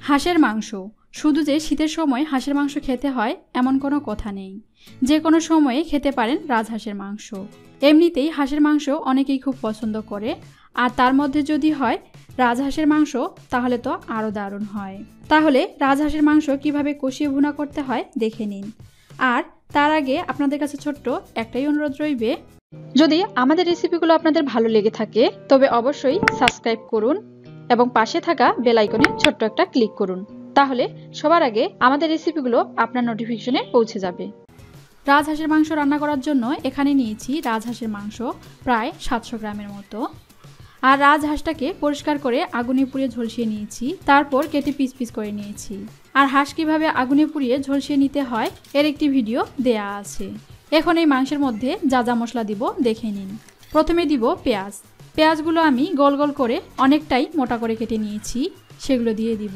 হাঁসের মাংস শুধু যে শীতের সময় হাঁসের মাংস খেতে হয় এমন কোনো কথা নেই। যে কোনো সময়ে খেতে পারেন রাজহাঁসের মাংস। এমনিতেই হাঁসের মাংস অনেকেই খুব পছন্দ করে, আর তার মধ্যে যদি হয় রাজহাঁসের মাংস তাহলে তো আরও দারুণ হয়। তাহলে রাজহাঁসের মাংস কিভাবে কষিয়ে ভুনা করতে হয় দেখে নিন। আর তার আগে আপনাদের কাছে ছোট্ট একটাই অনুরোধ রইবে, যদি আমাদের রেসিপিগুলো আপনাদের ভালো লেগে থাকে তবে অবশ্যই সাবস্ক্রাইব করুন এবং পাশে থাকা বেল আইকনে ছোট্ট একটা ক্লিক করুন, তাহলে সবার আগে আমাদের রেসিপিগুলো আপনার নোটিফিকেশনে পৌঁছে যাবে। রাজহাঁসের মাংস রান্না করার জন্য এখানে নিয়েছি রাজহাঁসের মাংস প্রায় 700 গ্রামের মতো। আর রাজহাঁসটাকে পরিষ্কার করে আগুনে পুড়িয়ে ঝলসিয়ে নিয়েছি, তারপর কেটে পিস পিস করে নিয়েছি। আর হাঁস কিভাবে আগুনে পুড়িয়ে ঝলসিয়ে নিতে হয় এর একটি ভিডিও দেয়া আছে। এখন এই মাংসের মধ্যে যা যা মশলা দিব দেখে নিন। প্রথমে দিব পেঁয়াজ। পেঁয়াজগুলো আমি গোল গোল করে অনেকটাই মোটা করে কেটে নিয়েছি, সেগুলো দিয়ে দিব।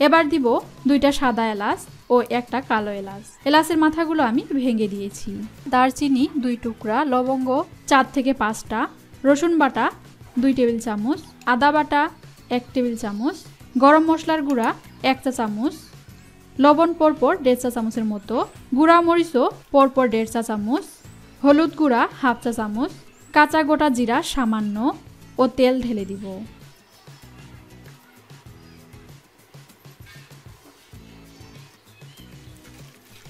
এবার দিব 2টা সাদা এলাচ ও একটা কালো এলাচ। এলাচের মাথাগুলো আমি ভেঙে দিয়েছি। দারচিনি 2 টুকরা, লবঙ্গ 4 থেকে 5টা, রসুন বাটা 2 টেবিল চামচ, আদা বাটা 1 টেবিল চামচ, গরম মশলার গুঁড়া 1 চা চামচ, লবণ পরপর 1.5 চা চামচের মতো, গুঁড়া মরিচও পরপর 1.5 চা চামচ, হলুদ গুঁড়া 1/2 চা চামচ, কাঁচা গোটা জিরা সামান্য ও তেল ঢেলে দিব।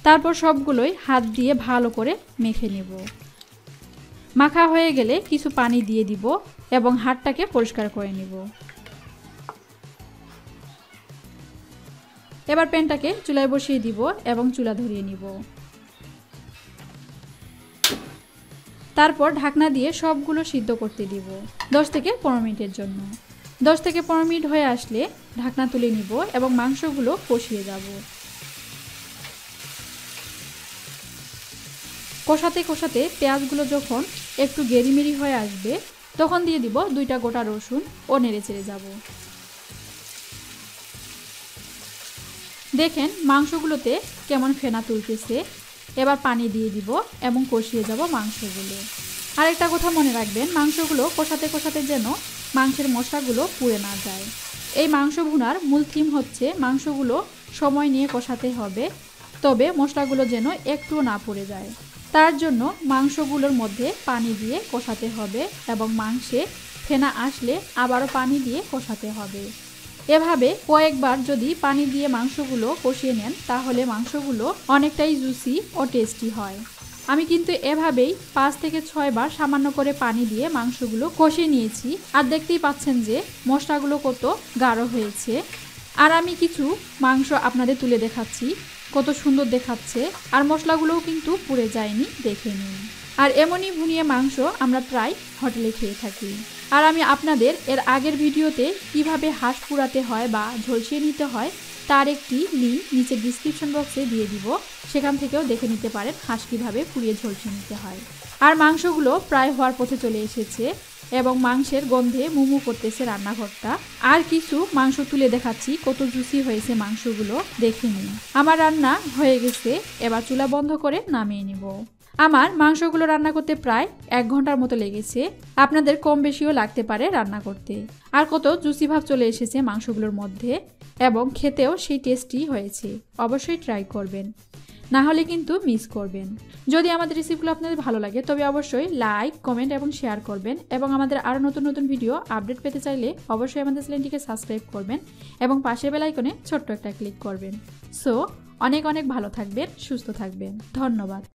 তারপর সবগুলোই হাত দিয়ে ভালো করে মেখে নেব। মাখা হয়ে গেলে কিছু পানি দিয়ে দিব এবং হাতটাকে পরিষ্কার করে নেব। এবার প্যানটাকে চুলায় বসিয়ে দিব এবং চুলা ধরিয়ে নিব। তারপর ঢাকনা দিয়ে সবগুলো সিদ্ধ করতে দিব 10 থেকে 15 মিনিটের জন্য। 10 থেকে 15 মিনিট হয়ে আসলে ঢাকনা তুলে নিব এবং মাংসগুলো কষিয়ে যাব। কষাতে কষাতে পেঁয়াজগুলো যখন একটু গেরিমেরি হয়ে আসবে তখন দিয়ে দিব 2টা গোটা রসুন ও নেড়ে চেড়ে যাব। দেখেন মাংসগুলোতে কেমন ফেনা তুলতেছে। এবার পানি দিয়ে দিব এবং কষিয়ে যাব মাংসগুলো। আরেকটা কথা মনে রাখবেন, মাংসগুলো কষাতে কষাতে যেন মাংসের মশলাগুলো পুড়ে না যায়। এই মাংস ভুনার মূল থিম হচ্ছে মাংসগুলো সময় নিয়ে কষাতে হবে, তবে মশলাগুলো যেন একটুও না পুড়ে যায়। তার জন্য মাংসগুলোর মধ্যে পানি দিয়ে কষাতে হবে এবং মাংসে ফেনা আসলে আবারও পানি দিয়ে কষাতে হবে। এভাবে কয়েকবার যদি পানি দিয়ে মাংসগুলো কষিয়ে নেন তাহলে মাংসগুলো অনেকটাই জুসি ও টেস্টি হয়। আমি কিন্তু এভাবেই 5 থেকে 6 বার সামান্য করে পানি দিয়ে মাংসগুলো কষিয়ে নিয়েছি। আর দেখতেই পাচ্ছেন যে মশলাগুলো কত গাঢ় হয়েছে। আর আমি কিছু মাংস আপনাদের তুলে দেখাচ্ছি, কত সুন্দর দেখাচ্ছে আর মশলাগুলোও কিন্তু পুড়ে যায়নি, দেখে নিন। আর এমনই ভুনিয়ে মাংস আমরা প্রায় হোটেলে খেয়ে থাকি। আর আমি আপনাদের এর আগের ভিডিওতে কিভাবে হাঁস পুড়াতে হয় বা ঝলসিয়ে নিতে হয় তার একটি লিঙ্ক নিচে ডিসক্রিপশন বক্সে দিয়ে দিব, সেখান থেকেও দেখে নিতে পারেন হাঁস কিভাবে পুড়িয়ে ঝলসিয়ে নিতে হয়। আর মাংসগুলো প্রায় হওয়ার পথে চলে এসেছে এবং মাংসের গন্ধে মুমু করতেছে রান্নাঘরটা। আর কিছু মাংস তুলে দেখাচ্ছি কত জুসি হয়েছে মাংসগুলো, দেখে নিন। আমার রান্না হয়ে গেছে, এবার চুলা বন্ধ করে নামিয়ে নিব। আমার মাংসগুলো রান্না করতে প্রায় 1 ঘন্টার মতো লেগেছে, আপনাদের কম বেশিও লাগতে পারে রান্না করতে। আর কত জুসি ভাব চলে এসেছে মাংসগুলোর মধ্যে এবং খেতেও সেই টেস্টি হয়েছে। অবশ্যই ট্রাই করবেন, না হলে কিন্তু মিস করবেন। যদি আমাদের রেসিপিগুলো আপনাদের ভালো লাগে তবে অবশ্যই লাইক, কমেন্ট এবং শেয়ার করবেন এবং আমাদের আরও নতুন নতুন ভিডিও আপডেট পেতে চাইলে অবশ্যই আমাদের চ্যানেলটিকে সাবস্ক্রাইব করবেন এবং পাশের বেল আইকনে ছোট্ট একটা ক্লিক করবেন। সো অনেক অনেক ভালো থাকবেন, সুস্থ থাকবেন। ধন্যবাদ।